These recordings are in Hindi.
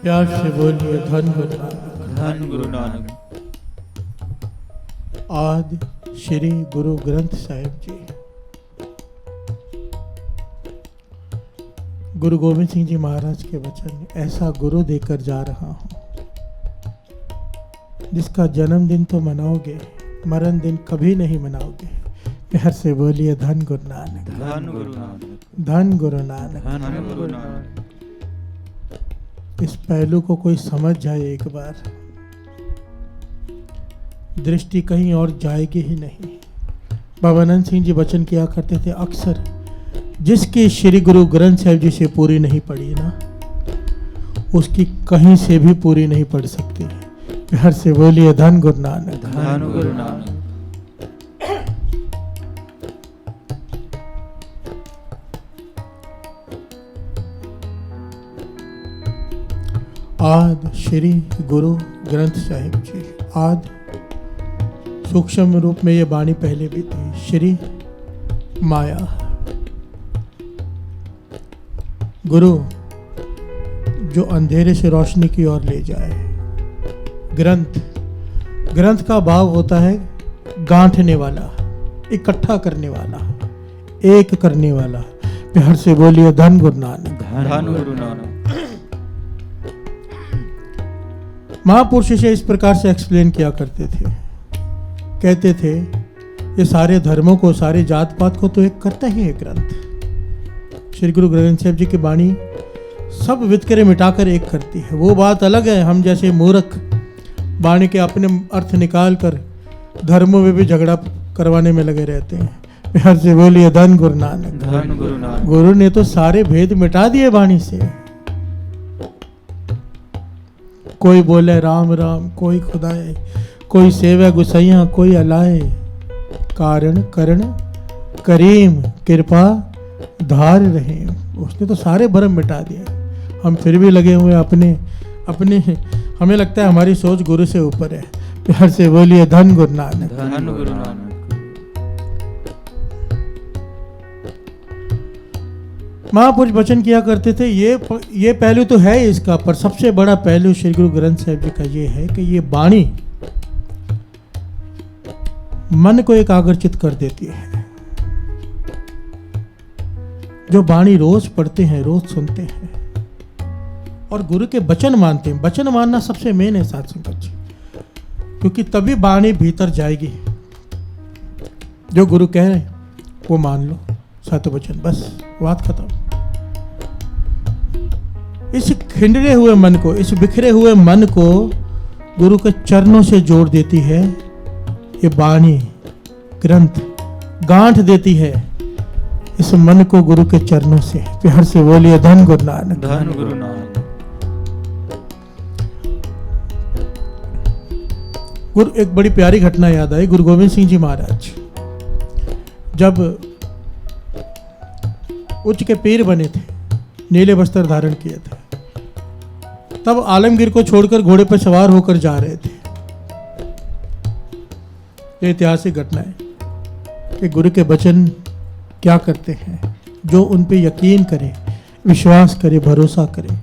प्यार से बोलिए धन गुरु नानक। धन गुरु नानक। आदि श्री गुरु ग्रंथ साहिब जी। गुरु गोविंद सिंह जी महाराज के वचन, ऐसा गुरु देकर जा रहा हूं जिसका जन्मदिन तो मनाओगे, मरण दिन कभी नहीं मनाओगे। प्यार से बोलिए धन गुरु नानक। धन गुरु नानक। धन गुरु नानक। धन गुरु नानक। इस पहलू को कोई समझ जाए एक बार, दृष्टि कहीं और जाएगी ही नहीं। बाबा आनंद सिंह जी वचन किया करते थे, अक्सर जिसकी श्री गुरु ग्रंथ साहिब जी से पूरी नहीं पड़ी ना, उसकी कहीं से भी पूरी नहीं पड़ सकती। प्यार से बोलिए धन गुरु नानक। धन गुरु नानक। आद श्री गुरु ग्रंथ साहिब जी। आद सूक्ष्म रूप में ये वाणी पहले भी थी। श्री माया, गुरु जो अंधेरे से रोशनी की ओर ले जाए। ग्रंथ, ग्रंथ का भाव होता है गांठने वाला, इकट्ठा करने वाला, एक करने वाला। प्यार से बोलिए धन गुरु नानक। धन गुरु नानक। महापुरुष इसे इस प्रकार से एक्सप्लेन किया करते थे, कहते थे ये सारे धर्मों को, सारे जात पात को तो एक करता ही है ग्रंथ। श्री गुरु ग्रंथ साहिब जी की वाणी सब वितकरे मिटाकर एक करती है। वो बात अलग है, हम जैसे मूर्ख वाणी के अपने अर्थ निकाल कर धर्मों में भी झगड़ा करवाने में लगे रहते हैं। प्यार से बोलिए धन गुरु नानक। धन गुरु नानक। गुरु ने तो सारे भेद मिटा दिए वाणी से। कोई बोले राम राम, कोई खुदाए, कोई सेवा गुसैया, कोई अलाए। कारण करण करीम, कृपा धार रहे। उसने तो सारे भ्रम मिटा दिए। हम फिर भी लगे हुए अपने हमें लगता है हमारी सोच गुरु से ऊपर है। प्यार से बोलिए धन गुरु नानक। धन गुरु नानक। महापुरुष वचन किया करते थे, ये पहलू तो है इसका, पर सबसे बड़ा पहलू श्री गुरु ग्रंथ साहिब जी का ये है कि ये वाणी मन को एकाग्रचित कर देती है। जो वाणी रोज पढ़ते हैं, रोज सुनते हैं और गुरु के वचन मानते हैं। वचन मानना सबसे मेन है साथ संगत जी, क्योंकि तभी वाणी भीतर जाएगी। जो गुरु कह रहे हैं वो मान लो, सत्य वचन, बस बात खत्म। इस खिंडरे हुए मन को, इस बिखरे हुए मन को गुरु के चरणों से जोड़ देती है ये वाणी। ग्रंथ गांठ देती है इस मन को गुरु के चरणों से। प्यार से बोलिए धन गुरु नानक। धन गुरु नानक। गुरु, एक बड़ी प्यारी घटना याद आई। गुरु गोविंद सिंह जी महाराज जब उच्च के पीर बने थे, नीले वस्त्र धारण किए थे, तब आलमगीर को छोड़कर घोड़े पर सवार होकर जा रहे थे। ये ऐतिहासिक घटना है कि गुरु के वचन क्या करते हैं। जो उन पे यकीन करे, विश्वास करे, भरोसा करे।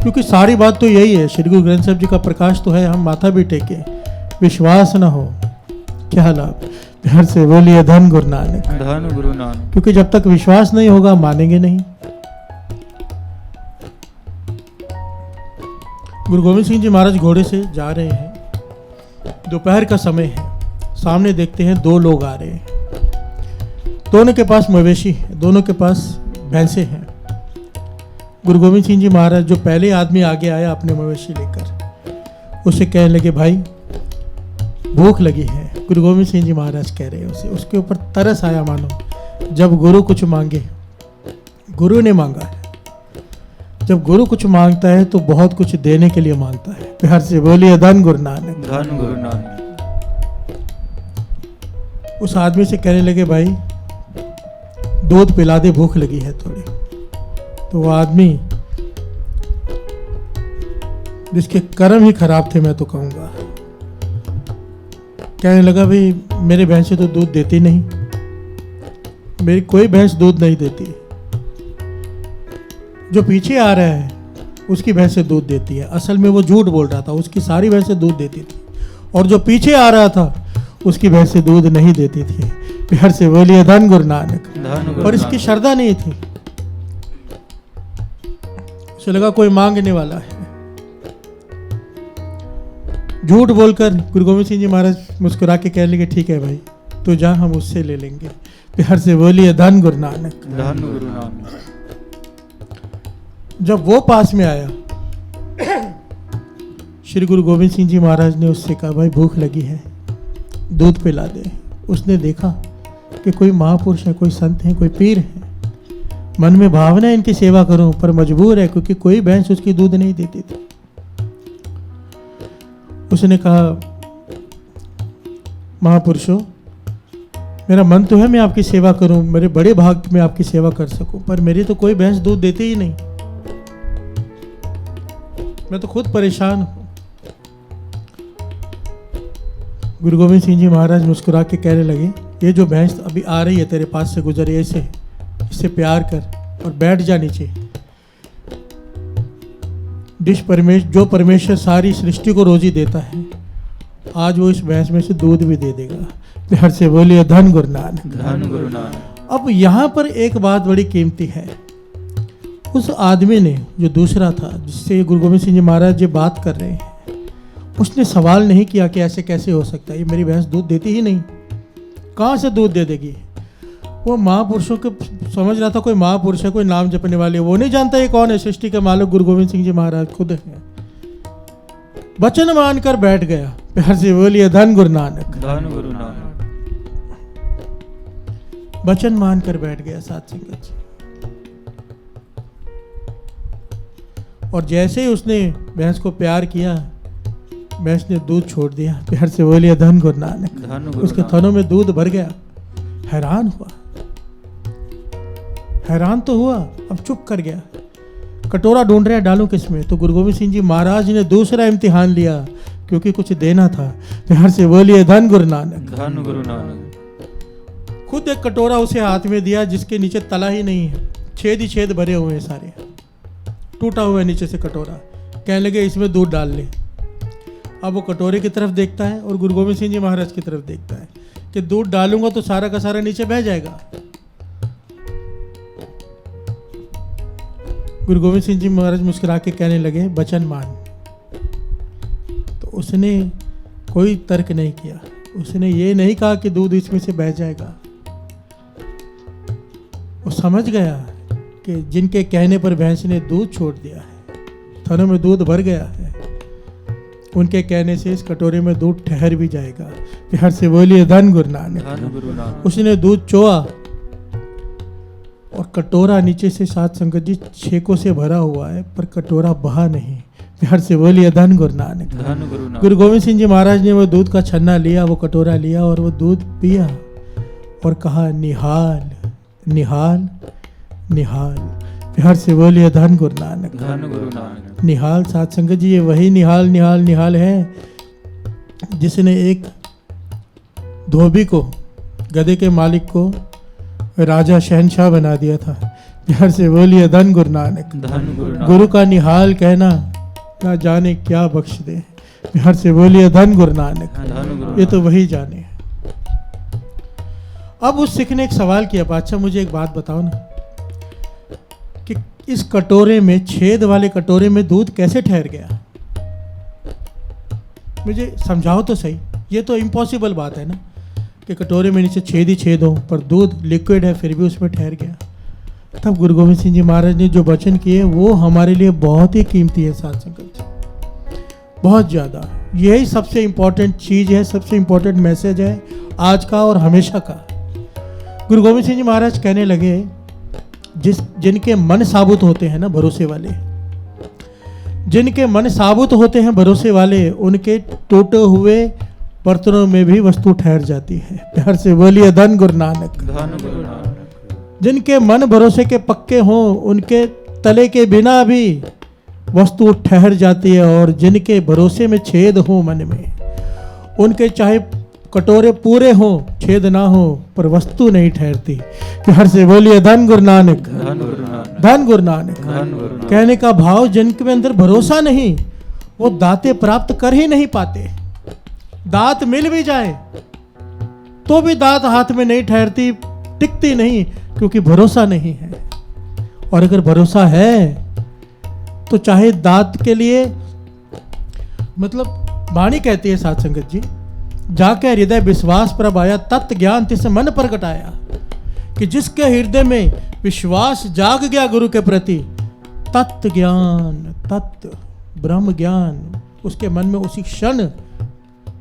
क्योंकि सारी बात तो यही है, श्री गुरु ग्रंथ साहिब जी का प्रकाश तो है, हम माथा भी टेके, विश्वास ना हो क्या लाभ। प्यार से बोलिए धन गुरु नानक। धन गुरु नानक। क्योंकि जब तक विश्वास नहीं होगा मानेंगे नहीं। गुरु गोविंद सिंह जी महाराज घोड़े से जा रहे हैं, दोपहर का समय है। सामने देखते हैं दो लोग आ रहे हैं। दोनों के पास मवेशी है, दोनों के पास भैंसे हैं। गुरु गोविंद सिंह जी महाराज, जो पहले आदमी आगे आया अपने मवेशी लेकर, उसे कहने लगे भाई भूख लगी है। गुरु गोविंद सिंह जी महाराज कह रहे हैं उसे, उसके ऊपर तरस आया मानो। जब गुरु कुछ मांगे, गुरु ने मांगा है, जब गुरु कुछ मांगता है तो बहुत कुछ देने के लिए मांगता है। प्यार से बोलिए धन गुरु नानक। धन गुरु नानक। उस आदमी से कहने लगे भाई दूध पिला दे, भूख लगी है थोड़ी। तो वो आदमी, जिसके कर्म ही खराब थे मैं तो कहूंगा, कहने लगा भाई मेरे भैंसे तो दूध देती नहीं, मेरी कोई भैंस दूध नहीं देती। जो पीछे आ रहा है उसकी भैंसें दूध देती है। असल में वो झूठ बोल रहा था, उसकी सारी भैंसें दूध देती थी, और जो पीछे आ रहा था उसकी भैंसें दूध नहीं देती थी। प्यार से बोलिए धन गुरु नानक। पर इसकी श्रद्धा नहीं थी, उसे लगा कोई मांगने वाला है। झूठ बोलकर गुरु गोविंद सिंह जी महाराज मुस्कुरा के कह लगे, ठीक है भाई तो जा, हम उससे ले लेंगे। प्यार से बोलिए धन गुरु नानक। धन गुरु नानक। जब वो पास में आया, श्री गुरु गोविंद सिंह जी महाराज ने उससे कहा, भाई भूख लगी है, दूध पिला दे। उसने देखा कि कोई महापुरुष है, कोई संत है, कोई पीर है, मन में भावना है इनकी सेवा करूं, पर मजबूर है क्योंकि कोई भैंस उसकी दूध नहीं देती थी। उसने कहा, महापुरुषों, मेरा मन तो है मैं आपकी सेवा करूं, मेरे बड़े भाग में आपकी सेवा कर सकूं, पर मेरी तो कोई भैंस दूध देती ही नहीं, मैं तो खुद परेशान हूं। गुरु गोविंद सिंह जी महाराज मुस्कुरा के कहने लगे, ये जो भैंस अभी आ रही है तेरे पास से गुजर, ऐसे इससे प्यार कर और बैठ जा नीचे। जो परमेश्वर सारी सृष्टि को रोजी देता है, आज वो इस भैंस में से दूध भी दे देगा। प्यार से बोलिए धन गुरु नानक। धन गुरु नानक। अब यहाँ पर एक बात बड़ी कीमती है। उस आदमी ने, जो दूसरा था जिससे गुरु गोविंद सिंह जी महाराज जो बात कर रहे हैं, उसने सवाल नहीं किया कि ऐसे कैसे हो सकता है, ये मेरी भैंस दूध देती ही नहीं, कहाँ से दूध दे देगी। वो महापुरुषों के समझ रहा था कोई महापुरुष है, कोई नाम जपने वाले, वो नहीं जानता ये कौन है। सृष्टि के मालिक गुरु गोविंद सिंह जी महाराज खुद है। वचन मानकर बैठ गया। प्यार से बोलिए धन गुरु नानक। धन गुरु नानक। वचन मानकर बैठ गया साथ संगत जी। और जैसे ही उसने भैंस को प्यार किया, भैंस ने दूध छोड़ दिया। प्यार से बोलिए धन गुरु नानक। उसके थनों में दूध भर गया। हैरान हुआ, हैरान तो हुआ, अब चुप कर गया। कटोरा ढूंढ रहा है, डालूं किसमें। तो गुरु गोविंद सिंह जी महाराज ने दूसरा इम्तिहान लिया, क्योंकि कुछ देना था। प्यार से बोलिए धन गुरु नानक। धन गुरु नानक। खुद एक कटोरा उसे हाथ में दिया जिसके नीचे तला ही नहीं है, छेद ही छेद भरे हुए हैं, सारे टूटा हुआ है नीचे से कटोरा। कहने लगे इसमें दूध डाल ले। अब वो कटोरे की तरफ देखता है और गुरु गोविंद सिंह जी महाराज की तरफ देखता है कि दूध डालूंगा तो सारा का सारा नीचे बह जाएगा। गुरु गोविंद सिंह जी महाराज मुस्कुरा के कहने लगे, वचन मान। तो उसने कोई तर्क नहीं किया, उसने ये नहीं कहा कि दूध इसमें से बह जाएगा। वो समझ गया कि जिनके कहने पर भैंस ने दूध छोड़ दिया है, थनों में दूध भर गया है, उनके कहने से इस कटोरे में दूध ठहर भी जाएगा। प्यार से बोलिए धन गुरु नानक। उसने दूध चोआ और कटोरा नीचे से सात संगत जी छेकों से भरा हुआ है, पर कटोरा बहा नहीं। प्यार से बोलिए धन गुरु नानक। गुरु गोविंद सिंह जी महाराज ने वो दूध का छन्ना लिया, वो कटोरा लिया और वो दूध पिया और कहा, निहाल निहाल निहाल। प्यार से बोलिए धन गुरु नानक। धन गुरु नानक। निहाल साथ संगत जी, ये वही निहाल निहाल निहाल है जिसने एक धोबी को, गधे के मालिक को राजा शहनशाह बना दिया था। प्यार से बोलिए धन गुरु नानक। धन गुरु नानक। गुरु का निहाल कहना ना जाने क्या बख्श दे। प्यार से बोलिए धन गुरु नानक। ये तो वही जाने। अब उस सिख ने एक सवाल किया, बादशाह मुझे एक बात बताओ ना, कि इस कटोरे में, छेद वाले कटोरे में दूध कैसे ठहर गया, मुझे समझाओ तो सही। ये तो इम्पॉसिबल बात है ना कि कटोरे में नीचे छेद ही छेद हो, पर दूध लिक्विड है फिर भी उसमें ठहर गया। तब गुरु गोविंद सिंह जी महाराज ने जो वचन किए वो हमारे लिए बहुत ही कीमती है साथ संगत, बहुत ज़्यादा। यही सबसे इम्पोर्टेंट चीज़ है, सबसे इम्पोर्टेंट मैसेज है आज का और हमेशा का। गुरु गोविंद सिंह जी महाराज कहने लगे, जिनके मन साबुत होते हैं ना, भरोसे वाले, जिनके मन साबुत होते हैं भरोसे वाले, उनके टूटे हुए बर्तनों में भी वस्तु ठहर जाती है। प्यार से बोलिए धन गुरु नानक। धन गुरु नानक। जिनके मन भरोसे के पक्के हों, उनके तले के बिना भी वस्तु ठहर जाती है, और जिनके भरोसे में छेद हो मन में, उनके चाहे कटोरे पूरे हों, छेद ना हो, पर वस्तु नहीं ठहरती। प्यार से बोलिए धन गुरु नानक, धन गुरु नानक, धन गुरु नानक। धन गुरु नानक। कहने का भाव, जिनके अंदर भरोसा नहीं वो दाते प्राप्त कर ही नहीं पाते। दात मिल भी जाए तो भी दात हाथ में नहीं ठहरती, टिकती नहीं, क्योंकि भरोसा नहीं है। और अगर भरोसा है तो चाहे दात के लिए, मतलब वाणी कहती है साध संगत जी, जाके हृदय विश्वास प्रभ आया, तत्व ज्ञान तिस मन प्रगटाया, कि जिसके हृदय में विश्वास जाग गया गुरु के प्रति, तत्व ज्ञान, तत्व ब्रह्म ज्ञान उसके मन में उसी क्षण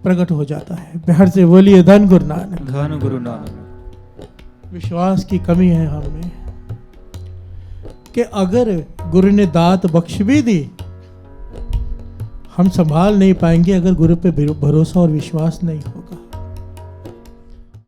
प्रकट हो जाता है। प्यार से बोलिए धन गुरु नानक, धन गुरु नानक। विश्वास की कमी है हम में कि अगर गुरु ने दात बख्श भी दी, हम संभाल नहीं पाएंगे अगर गुरु पे भरोसा और विश्वास नहीं होगा।